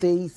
23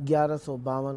1152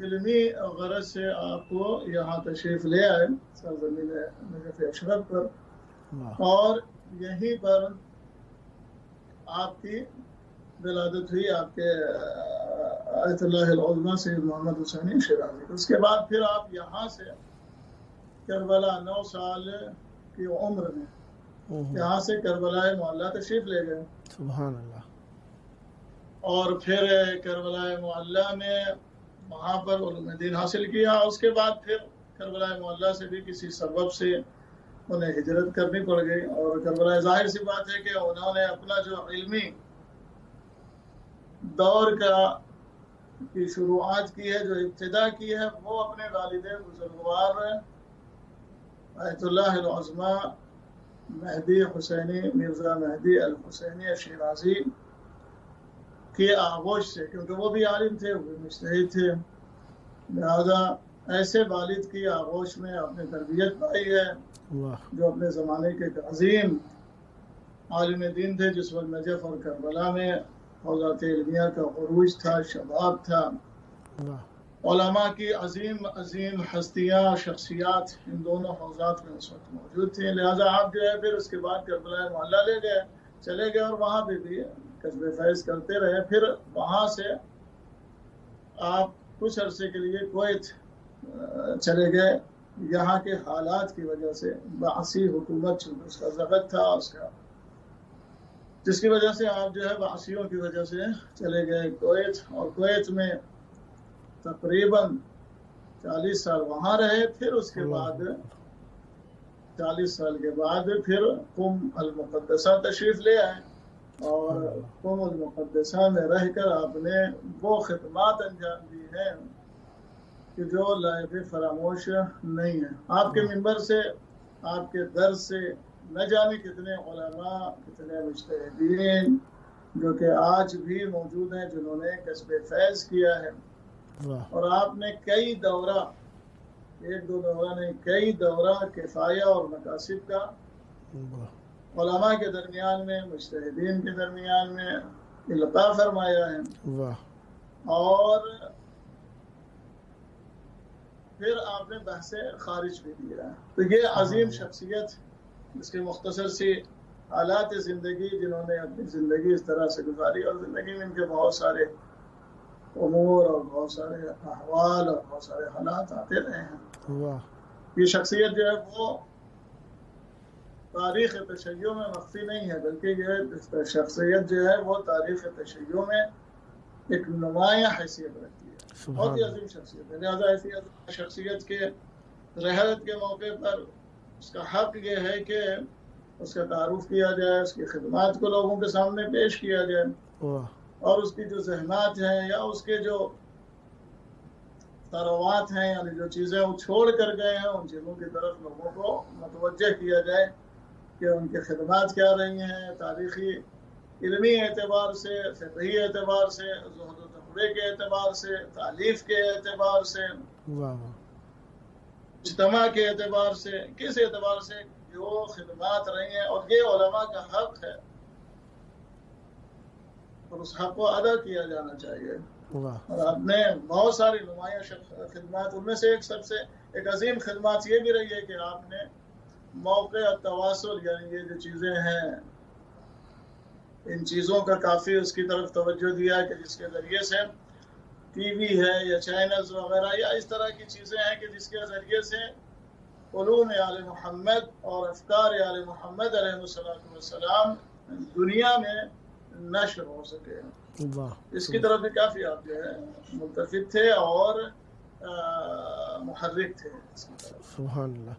علمی غرض سے آپ کو یہاں تشریف لے آئے سرزمین نجف اشرف پر، اور یہیں پر آپ کی ولادت ہوئی آپ کے آیت اللہ العظمیٰ سید محمد حسینی شیرازی. اس کے بعد پھر آپ یہاں سے کربلا 9 سال کی عمر میں یہاں سے کربلا معلیٰ تشریف لے گئے. سبحان اللہ. اور پھر کربلا معلیٰ میں وہاں پر علوم دین حاصل کیا. اس کے بعد پھر کربلا معلیٰ سے بھی کسی سبب سے انہیں ہجرت کرنی پڑ گئی. اور کربلا ظاہر سی بات ہے کہ انہوں نے اپنا جو علمی دور کی شروعات کی ہے، جو ابتدا کی ہے، وہ اپنے والد بزرگوار آیت اللہ العظمیٰ مہدی حسینی مرزا مہدی الحسینی شیرازی کی آغوش سے، کیونکہ وہ بھی عالم تھے، وہ بھی مجتہد تھے، لہذا ایسے والد کی آغوش میں آپ نے تربیت پائی ہے جو اپنے زمانے کے ایک عظیم عالم دین تھے. جس وقت نجف اور کربلا میں حوزات علمیہ کا عروج تھا، شباب تھا، علماء کی عظیم عظیم ہستیاں شخصیات ان دونوں حوزات میں اس وقت موجود تھیں. لہذا آپ جو ہے پھر اس کے بعد کربلا معلیٰ چلے گئے اور وہاں پہ بھی قصب فیض کرتے رہے. پھر وہاں سے آپ کچھ عرصے کے لیے کویت چلے گئے. یہاں کے حالات کی وجہ سے بعثی حکومت چونکہ اس کا ضبط تھا اس کا، جس کی وجہ سے آپ جو ہے بعثیوں کی وجہ سے چلے گئے کویت. اور کویت میں تقریباً 40 سال وہاں رہے. پھر اس کے بعد 40 سال کے بعد پھر قم المقدسہ تشریف لے آئے، اور قم المقدسہ میں رہ کر آپ نے وہ خدمات انجام دی ہیں کہ جو لائق فراموش نہیں ہیں. آپ کے منبر سے، آپ کے درس سے نہ جانے کتنے علماء، کتنے مجتہدین جو کہ آج بھی موجود ہیں جنہوں نے قصب فیض کیا ہے. اور آپ نے کئی دورہ، ایک دو دورہ نہیں، کئی دورہ کفایہ اور مقاصد کا علماء کے درمیان میں، مجتہدین کے درمیان میں القاء فرمایا ہے. اور پھر آپ نے بحث خارج بھی دیا ہے. تو یہ عظیم شخصیت، اس کے مختصر سی حالات زندگی، جنہوں نے اپنی زندگی اس طرح سے گزاری، اور زندگی میں ان کے بہت سارے امور اور بہت سارے احوال اور بہت سارے حالات آتے رہے ہیں. یہ شخصیت جو ہے وہ تاریخ تشیع میں مخفی نہیں ہے، بلکہ یہ شخصیت جو ہے وہ تاریخ تشیع میں ایک نمایاں حیثیت رکھتی ہے. بہت ہی عظیم شخصیت ہے. لہٰذا ایسی شخصیت کے رحلت کے موقع پر اس کا حق یہ ہے کہ اس کا تعارف کیا جائے، اس کی خدمات کو لوگوں کے سامنے پیش کیا جائے، اور اس کی جو ذہنات ہیں یا اس کے جو ثروات ہیں، یعنی جو چیزیں وہ چھوڑ کر گئے ہیں، ان چیزوں کی طرف لوگوں کو متوجہ کیا جائے کہ ان کی خدمات کیا رہی ہیں، تاریخی علمی اعتبار سے، فقہی اعتبار سے، زہد و تقوی کے اعتبار سے، تالیف کے اعتبار سے، اجتماع کے اعتبار سے، کس اعتبار سے جو خدمات رہی ہیں. اور یہ علماء کا حق ہے اور اس حق کو ادا کیا جانا چاہیے. اور آپ نے بہت ساری نمایاں خدمات، ان میں سے سب سے ایک عظیم خدمات یہ بھی رہی ہے کہ آپ نے موقع التواصل، یعنی یہ جو چیزیں ہیں ان چیزوں کا کافی اس کی طرف توجہ دیا کہ جس کے ذریعے سے ٹی وی ہے یا چینلز وغیرہ یا اس طرح کی چیزیں ہیں کہ جس کے ذریعے سے علوم آل محمد اور افکار آل محمد علیہ السلام دنیا میں نشر ہو سکے. اس کی طرف بھی کافی آپ جو ہے متفق تھے اور محرک تھے اس کی طرف. سبحان اللہ.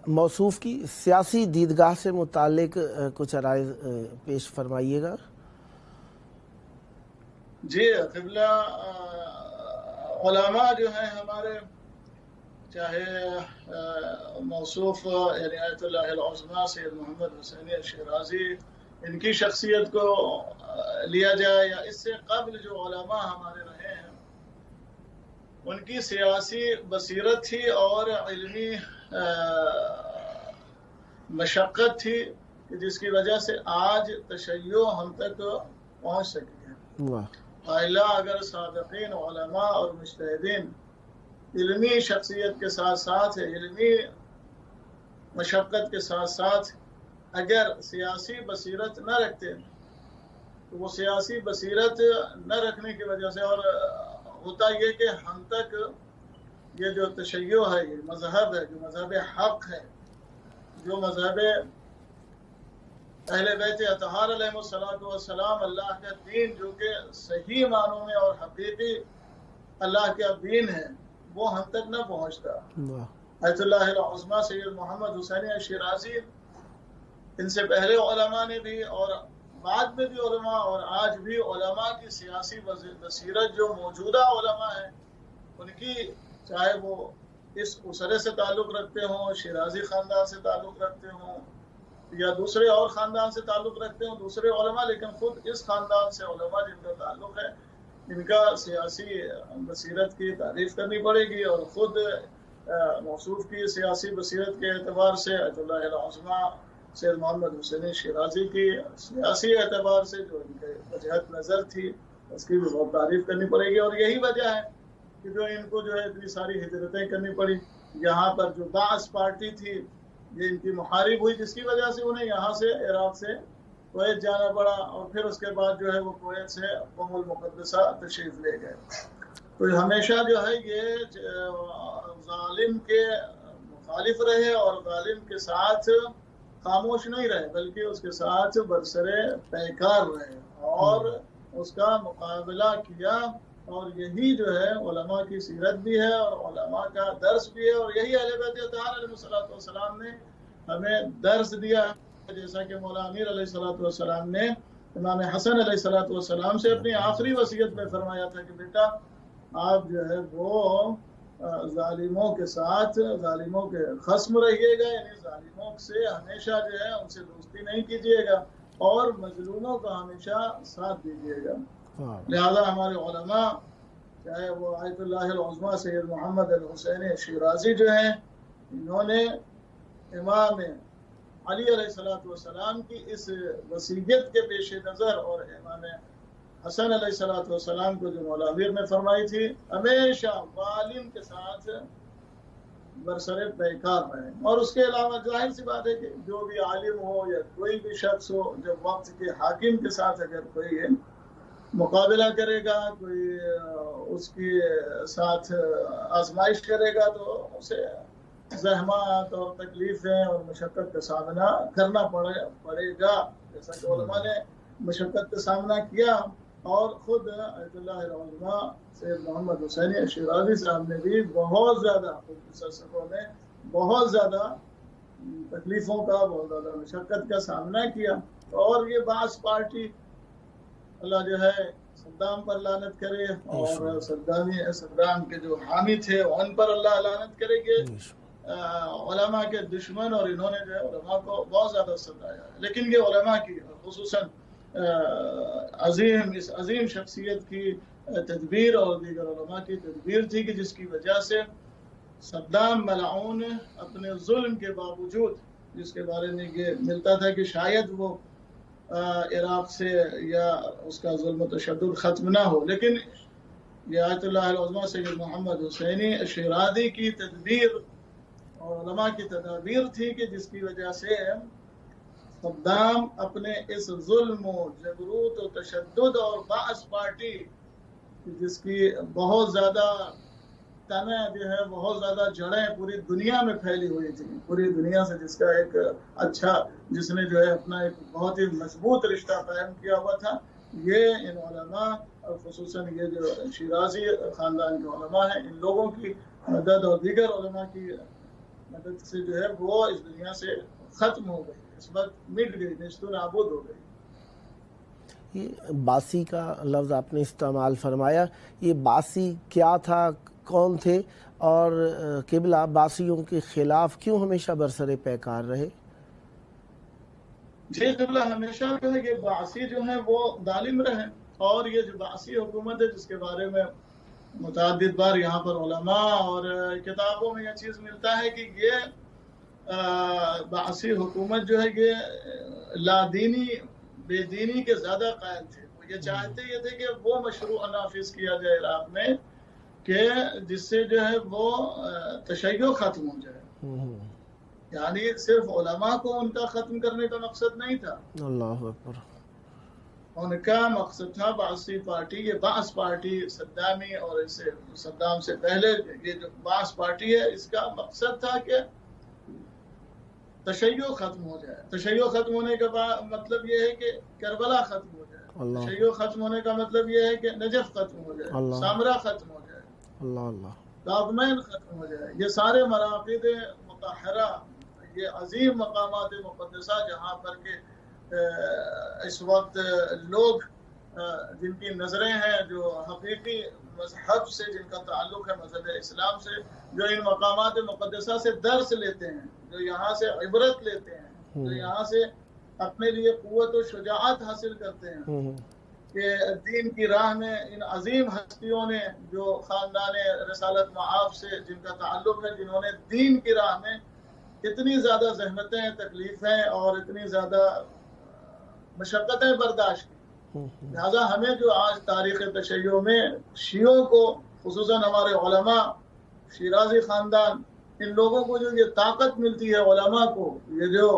موصوف کی سیاسی دیدگاہ سے متعلق کچھ عرائض پیش فرمائیے گا. جی قبلہ علماء جو ہیں ہمارے، چاہے موصوف یعنی آیت اللہ العظمیٰ سید محمد حسینی شیرازی، ان کی شخصیت کو لیا جائے یا اس سے قبل جو علماء ہمارے رہے ہیں، ان کی سیاسی بصیرت تھی اور علمی مشقت تھی کہ جس کی وجہ سے آج تشیع ہم تک پہنچ سکی ہے. الا اگر صادقین علماء اور مجتہدین علمی شخصیت کے ساتھ ساتھ علمی مشقت کے ساتھ ساتھ اگر سیاسی بصیرت نہ رکھتے تو وہ سیاسی بصیرت نہ رکھنے کی وجہ سے، اور ہوتا یہ کہ ہم تک یہ جو تشیع ہے، یہ مذہب ہے، جو مذہب حق ہے، جو مذہب اہل بیت اطہار علیہ الصلوۃ والسلام، اللہ کا دین جو کہ صحیح معنوں میں اور حقیقی اللہ کا دین ہے، وہ ہم تک نہ پہنچتا۔ آیت اللہ العظمیٰ سید محمد حسینی شیرازی، ان سے پہلے علماء نے بھی اور بعد میں بھی علماء، اور آج بھی علماء کی سیاسی بصیرت جو موجودہ علماء ہیں ان کی، چاہے وہ اس اسرے سے تعلق رکھتے ہوں، شیرازی خاندان سے تعلق رکھتے ہوں، یا دوسرے اور خاندان سے تعلق رکھتے ہوں دوسرے علماء، لیکن خود اس خاندان سے علماء جن کا تعلق ہے، ان کا سیاسی بصیرت کی تعریف کرنی پڑے گی، اور خود موصوف کی سیاسی بصیرت کے اعتبار سے آیت اللہ العظمیٰ سید محمد حسینی شیرازی کی سیاسی اعتبار سے جو ان کے وجہت نظر تھی، اس کی بھی بہت تعریف کرنی پڑے گی۔ اور یہی وجہ ہے کہ جو ان کو جو ہے اتنی ساری ہجرتیں کرنی پڑی۔ یہاں پر جو بعث پارٹی تھی یہ ان کی محارب ہوئی، جس کی وجہ سے انہیں یہاں سے عراق سے کویت جانا پڑا، اور پھر اس کے بعد جو ہے وہ کویت سے ام المقدسہ تشریف لے گئے۔ تو ہمیشہ جو ہے یہ ظالم کے مخالف رہے، اور ظالم کے ساتھ خاموش نہیں رہے، بلکہ اس کے ساتھ برسرے پیکار رہے اور اس کا مقابلہ کیا۔ اور یہی جو ہے علماء کی سیرت بھی ہے اور علماء کا درس بھی ہے، اور یہی اہل بیت اطہار علیہ الصلوۃ والسلام نے ہمیں درس دیا، جیسا کہ مولا امیر علیہ الصلوۃ والسلام نے امام حسن علیہ الصلوۃ والسلام سے اپنی آخری وصیت میں فرمایا تھا کہ بیٹا آپ جو ہے وہ ظالموں کے ساتھ، ظالموں کے خصم رہیے گا، یعنی ظالموں سے ہمیشہ جو ہے ان سے دوستی نہیں کیجیے گا، اور مظلوموں کا ہمیشہ ساتھ دیجیے گا۔ لہذا ہمارے علماء، چاہے وہ آیت اللہ العظمیٰ سید محمد الحسینی شیرازی جو ہیں، انہوں نے امام علی علیہ السلام کی اس وصیت کے پیش نظر اور امام حسن علیہ السلام کو جو مولا امیر نے فرمائی تھی، ہمیشہ ظالم کے ساتھ برسر پیکار رہے۔ اور اس کے علاوہ ظاہر سی بات ہے کہ جو بھی عالم ہو یا کوئی بھی شخص ہو، جب وقت کے حاکم کے ساتھ اگر کوئی مقابلہ کرے گا، کوئی اس کے ساتھ آزمائش کرے گا، تو اسے زحمات اور تکلیفیں اور مشقت کا سامنا کرنا پڑے گا، جیسا کہ علماء نے مشقت کا سامنا کیا۔ اور خود آیت اللہ العظمیٰ سید محمد حسینی شیرازی صاحب نے بھی بہت زیادہ سفروں میں بہت زیادہ تکلیفوں کا، بہت زیادہ مشقت کا سامنا کیا۔ اور یہ بعث پارٹی، اللہ جو ہے صدام پر لعنت کرے، اور صدام کے جو حامی تھے ان پر اللہ لعنت کرے کہ علماء کے دشمن، اور انہوں نے جو ہے علماء کو بہت زیادہ ستایا ہے۔ لیکن یہ علماء کی، خصوصاً اس عظیم شخصیت کی تدبیر اور دیگر علماء کی تدبیر تھی کہ جس کی وجہ سے صدام ملعون اپنے ظلم کے باوجود، جس کے بارے میں یہ ملتا تھا کہ شاید وہ عراق سے یا اس کا ظلم و تشدد ختم نہ ہو، لیکن یہ آیت اللہ العظمیٰ سید محمد حسینی شیرازی کی تدبیر اور علماء کی تدابیر تھی کہ جس کی وجہ سے صدام اپنے اس ظلم و جبروت و تشدد اور بعث پارٹی جس کی بہت زیادہ تنیں جو ہے، بہت زیادہ جڑیں پوری دنیا میں پھیلی ہوئی تھی، پوری دنیا سے جس کا ایک اچھا، جس نے جو ہے اپنا ایک بہت ہی مضبوط رشتہ قائم کیا ہوا تھا، یہ ان علماء اور خصوصاً یہ جو شیرازی خاندان کے علماء ہیں، ان لوگوں کی مدد اور دیگر علماء کی مدد سے جو ہے وہ اس دنیا سے ختم ہو گئی، اس وقت مٹ گئی، نیست و نابود ہو گئی۔ یہ باسی کا لفظ آپ نے استعمال فرمایا، یہ باسی کیا تھا، کون تھے، اور قبلہ باسیوں کے خلاف کیوں ہمیشہ برسر پیکار رہے؟ جی قبلہ، ہمیشہ جو ہے یہ باسی جو ہیں وہ ظالم رہے، اور یہ جو باسی حکومت ہے جس کے بارے میں متعدد بار یہاں پر علماء اور کتابوں میں یہ چیز ملتا ہے کہ یہ باسی حکومت جو ہے یہ لا دینی، بے دینی کے زیادہ قائل تھے، وہ یہ چاہتے یہ تھے کہ وہ مشروع نافذ کیا جائے عراق میں کہ جس سے جو ہے وہ تشیع ختم ہو جائے. یعنی صرف علماء کو ان کا ختم کرنے کا مقصد نہیں تھا. اللہ اکبر. ان کا مقصد تھا بعثی پارٹی، یہ بعث پارٹی صدامی اور اسے صدام سے پہلے یہ جو بعث پارٹی ہے اس کا مقصد تھا کہ تشیع ختم ہو جائے. تشیع ختم ہونے کا مطلب یہ ہے کہ کربلا ختم ہو جائے. تشیع ختم ہونے کا مطلب یہ ہے کہ نجف ختم ہو جائے، سامرا ختم ہو جائے، کاظمین ختم ہو جائے. یہ سارے مراقد مطہرہ، یہ عظیم مقامات مقدسہ جہاں پر کہ اس وقت لوگ جن کی نظریں ہیں جو حقیقی مذہب سے جن کا تعلق ہے مذہب اسلام سے، جو ان مقامات مقدسہ سے درس لیتے ہیں، جو یہاں سے عبرت لیتے ہیں، جو یہاں سے اپنے لیے قوت و شجاعت حاصل کرتے ہیں کہ دین کی راہ میں ان عظیم ہستیوں نے جو خاندان رسالت معاف سے جن کا تعلق ہے، جنہوں نے دین کی راہ میں اتنی زیادہ زحمتیں، تکلیفیں اور اتنی زیادہ مشقتیں برداشت کی. لہذا ہمیں جو آج تاریخ تشیع میں شیعوں کو، خصوصاً ہمارے علماء، شیرازی خاندان، ان لوگوں کو جو یہ طاقت ملتی ہے، علماء کو یہ جو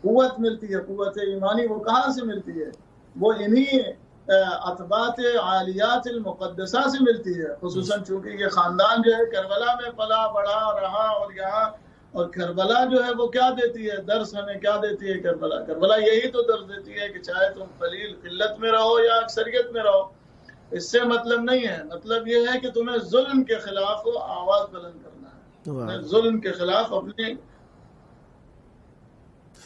قوت ملتی ہے، قوت ایمانی، وہ کہاں سے ملتی ہے؟ وہ انہی اطباعات عالیات المقدسہ سے ملتی ہے. خصوصاً چونکہ یہ خاندان جو ہے کربلا میں پلا بڑھا رہا، اور یہاں اور کربلا جو ہے وہ کیا دیتی ہے درس، ہمیں کیا دیتی ہے کربلا؟ کربلا یہی تو درس دیتی ہے کہ چاہے تم قلیل قلت میں رہو یا اکثریت میں رہو، اس سے مطلب نہیں ہے. مطلب یہ ہے کہ تمہیں ظلم کے خلاف آواز بلند کرنا ہے، تمہیں ظلم کے خلاف اپنی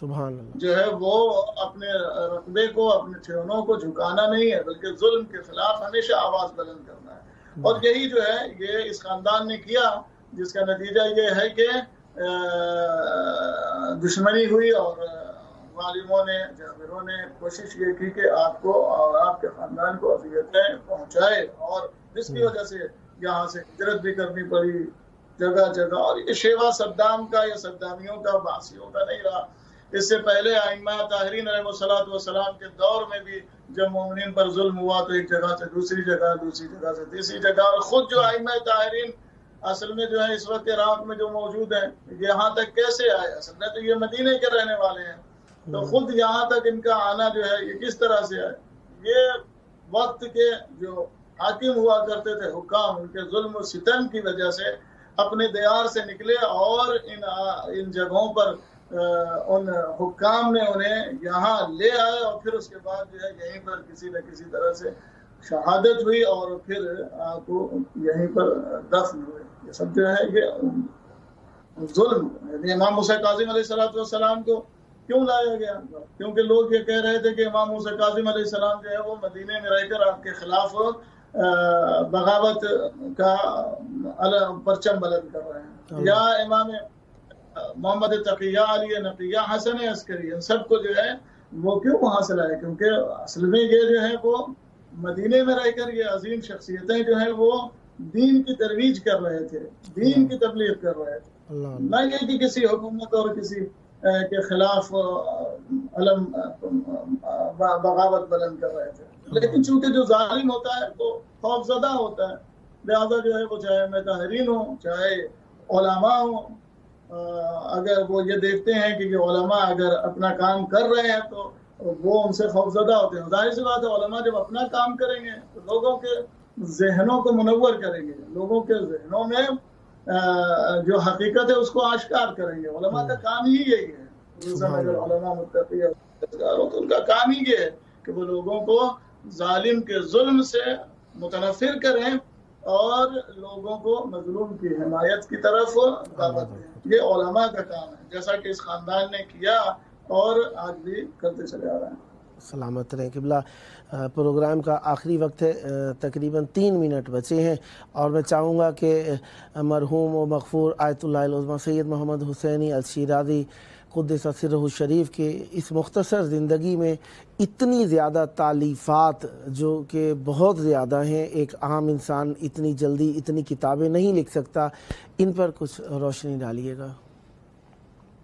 سبحان اللہ جو ہے وہ اپنے رقبے کو، اپنے ٹھیونوں کو جھکانا نہیں ہے، بلکہ ظلم کے خلاف ہمیشہ آواز بلند کرنا ہے. اور یہی جو ہے یہ اس خاندان نے کیا، جس کا نتیجہ یہ ہے کہ دشمنی ہوئی اور ظالموں نے، جابروں نے کوشش یہ کی کہ آپ کو اور آپ کے خاندان کو اذیتیں پہنچائے، اور جس کی وجہ سے یہاں سے ہجرت بھی کرنی پڑی جگہ جگہ. اور یہ شیوا صدام کا یا صدامیوں کا، بعثیوں کا نہیں رہا. اس سے پہلے ائمہ طاہرین علیہ السلام کے دور میں بھی جب مومنین پر ظلم ہوا تو ایک جگہ سے دوسری جگہ، دوسری جگہ سے تیسری جگہ، اور خود جو ائمہ طاہرین اصل میں جو ہے اس وقت عراق میں جو موجود ہیں، یہاں تک کیسے آئے؟ اصل میں تو یہ مدینے کے رہنے والے ہیں، تو خود یہاں تک ان کا آنا جو ہے یہ کس طرح سے آئے؟ یہ وقت کے جو حاکم ہوا کرتے تھے حکام، ان کے ظلم و ستم کی وجہ سے اپنے دیار سے نکلے، اور ان جگہوں پر ان حکام نے انہیں یہاں لے آئے، اور پھر اس کے بعد جو ہے یہیں پر کسی نہ کسی طرح سے شہادت ہوئی، اور پھر آپ کو یہیں پر دفن ہوئے. یہ سب جو ہے یہ ظلم. امام موسیٰ کاظم علیہ السلام کو کیوں لایا گیا؟ کیونکہ لوگ یہ کہہ رہے تھے کہ امام موسیٰ کاظم علیہ السلام جو ہے وہ مدینے میں رہ کر آپ کے خلاف بغاوت کا پرچم بلند کر رہے ہیں. یا امام محمد تقیہ، علی نقیہ، حسن عسکری، ان سب کو جو ہے وہ کیوں وہاں سے لائے؟ کیونکہ اصل میں یہ جو ہے وہ مدینے میں رہ کر یہ عظیم شخصیتیں جو ہیں وہ دین کی ترویج کر رہے تھے، دین کی تبلیغ کر رہے تھے، نہ یہ کہ کسی حکومت اور کسی کے خلاف علم بغاوت بلند کر رہے تھے. لیکن چونکہ جو ظالم ہوتا ہے وہ خوف زدہ ہوتا ہے، لہذا جو ہے وہ چاہے متحرین ہوں، چاہے علماء ہوں، اگر وہ یہ دیکھتے ہیں کہ یہ علماء اگر اپنا کام کر رہے ہیں تو وہ ان سے خوف زدہ ہوتے ہیں. ظاہر سی بات ہے علماء جب اپنا کام کریں گے تو لوگوں کے ذہنوں کو منور کریں گے، لوگوں کے ذہنوں میں جو حقیقت ہے اس کو آشکار کریں گے. علماء کا کام ہی یہی ہے. اگر علماء متقی ہو تو ان کا کام ہی یہ ہے کہ وہ لوگوں کو ظالم کے ظلم سے متنفر کریں اور لوگوں کو مظلوم کی حمایت کی طرف دعوت دیں. یہ علماء کا کام ہے، جیسا کہ اس خاندان نے کیا اور آج بھی کرتے چلے آ رہے ہیں. سلامت رہیں قبلہ. پروگرام کا آخری وقت ہے، تقریباً 3 منٹ بچے ہیں، اور میں چاہوں گا کہ مرحوم و مغفور آیت اللہ العظمہ سید محمد حسینی الشیرازی قدس سرہ الشریف کے اس مختصر زندگی میں اتنی زیادہ تالیفات جو کہ بہت زیادہ ہیں، ایک عام انسان اتنی جلدی اتنی کتابیں نہیں لکھ سکتا، ان پر کچھ روشنی ڈالیے گا.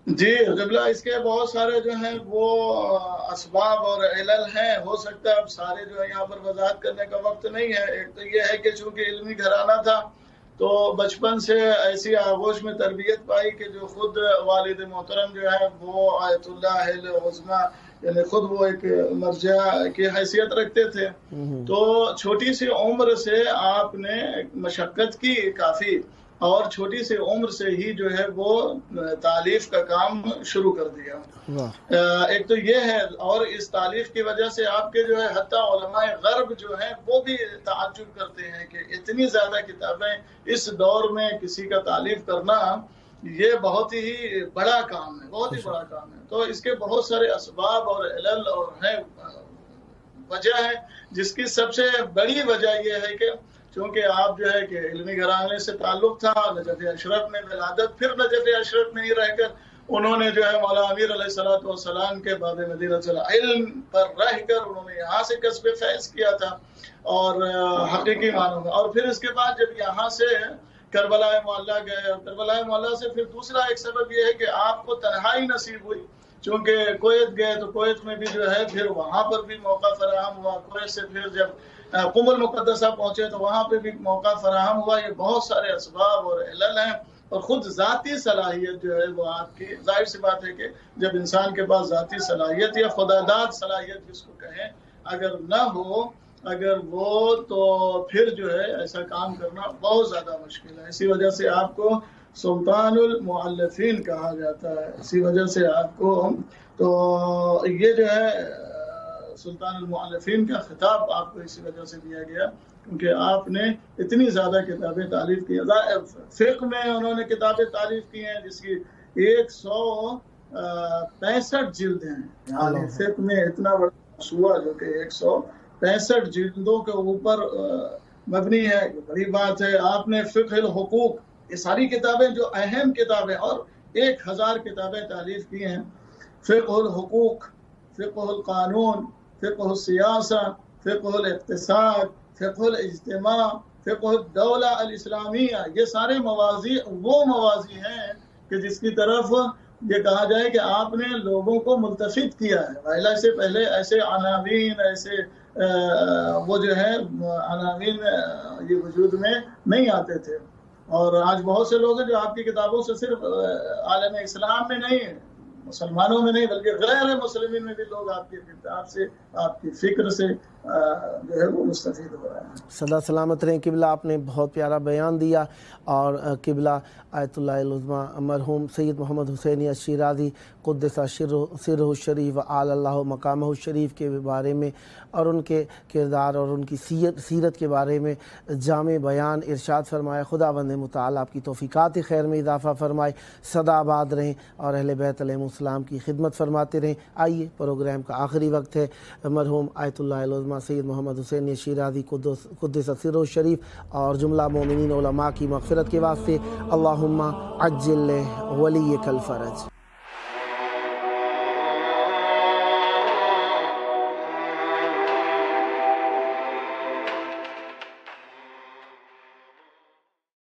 جی قبلہ اس کے بہت سارے جو ہیں وہ اسباب اور علل ہیں، ہو سکتا ہے اب سارے جو ہے یہاں پر وضاحت کرنے کا وقت نہیں ہے۔ ایک تو یہ ہے کہ چونکہ علمی گھرانہ تھا تو بچپن سے ایسی آغوش میں تربیت پائی کہ جو خود والد محترم جو ہے وہ آیت اللہ العظمیٰ یعنی خود وہ ایک مرجع کی حیثیت رکھتے تھے، تو چھوٹی سی عمر سے آپ نے مشقت کی کافی، اور چھوٹی سی عمر سے ہی جو ہے وہ تالیف کا کام شروع کر دیا۔ ایک تو یہ ہے، اور اس تالیف کی وجہ سے آپ کے جو ہے حتیٰ علماء غرب جو ہیں وہ بھی تعجب کرتے ہیں کہ اتنی زیادہ کتابیں اس دور میں کسی کا تالیف کرنا یہ بہت ہی بڑا کام ہے، بہت ہی بڑا کام ہے۔ تو اس کے بہت سارے اسباب اور علل اور ہیں وجہ ہے، جس کی سب سے بڑی وجہ یہ ہے کہ چونکہ آپ جو ہے کہ علمی گھرانے سے تعلق تھا، نجف اشرف میں ولادت، پھر نجف اشرف میں ہی رہ کر انہوں نے جو ہے مولانا امیر علیہ السلام کے باب مدینہ علم پر رہ کر انہوں نے یہاں سے کسب فیض کیا تھا اور حقیقی معنوں میں، اور پھر اس کے بعد جب یہاں سے کربلا معلیٰ گئے، اور کربلا معلیٰ سے پھر دوسرا ایک سبب یہ ہے کہ آپ کو تنہائی نصیب ہوئی، چونکہ کویت گئے تو کویت میں بھی جو ہے پھر وہاں پر بھی موقع فراہم ہوا، کویت سے پھر جب قم المقدسہ پہنچے تو وہاں پہ بھی موقع فراہم ہوا۔ یہ بہت سارے اسباب اور علل ہیں، اور خود ذاتی صلاحیت جو ہے وہ آپ کی، ظاہر سی بات ہے کہ جب انسان کے پاس ذاتی صلاحیت یا خداداد صلاحیت جس کو کہیں اگر نہ ہو، اگر وہ تو پھر جو ہے ایسا کام کرنا بہت زیادہ مشکل ہے۔ اسی وجہ سے آپ کو سلطان المؤلفین کہا جاتا ہے، اسی وجہ سے آپ کو تو یہ جو ہے سلطان المؤلفین کا خطاب آپ کو اسی وجہ سے دیا گیا کیونکہ آپ نے اتنی زیادہ کتابیں تالیف کی۔ فقہ میں انہوں نے کتابیں تالیف کی ہیں جس کی 165 جلدیں ہیں، یعنی فقہ میں اتنا بڑا موسوعہ جو کہ 165 جلدوں کے اوپر مبنی ہے، بڑی بات ہے۔ آپ نے فقہ الحقوق، یہ ساری کتابیں جو اہم کتابیں، اور 1000 کتابیں تالیف کی ہیں۔ فقہ الحقوق، فقہ القانون، فقہ السیاسہ، فقہ الاقتصاد، فقہ الاجتماع، فقہ الدولہ الاسلامیہ، یہ سارے موازی وہ موازی ہیں کہ جس کی طرف یہ کہا جائے کہ آپ نے لوگوں کو ملتفت کیا ہے۔ وائلہ سے پہلے ایسے عناوین، ایسے وہ جو ہے عناوین یہ وجود میں نہیں آتے تھے، اور آج بہت سے لوگ ہیں جو آپ کی کتابوں سے صرف عالم اسلام میں نہیں ہیں، مسلمانوں میں نہیں بلکہ غیر مسلمین میں بھی لوگ آپ کی کتاب سے، آپ کی فکر سے جو ہے وہ مستفید ہو رہے ہیں۔ صدا سلامت رہیں قبلہ، آپ نے بہت پیارا بیان دیا، اور قبلہ آیت اللہ العظمیٰ مرحوم سید محمد حسینی الشیرازی قدس سرہ الشریف و اعلی اللہ مقامہ الشریف کے بارے میں اور ان کے کردار اور ان کی سیرت کے بارے میں جامع بیان ارشاد فرمایا۔ خداوند متعال آپ کی توفیقات خیر میں اضافہ فرمائے، سدا آباد رہیں اور اہل بیت علیہ السلام کی خدمت فرماتے رہیں۔ آئیے پروگرام کا آخری وقت ہے، مرحوم آیت اللہ العظمیٰ سید محمد حسینی الشیرازی قدس سرہ الشریف اور جملہ مومنین علماء کی مغفرت کے واسطے اللہم عجل ولیک الفرج۔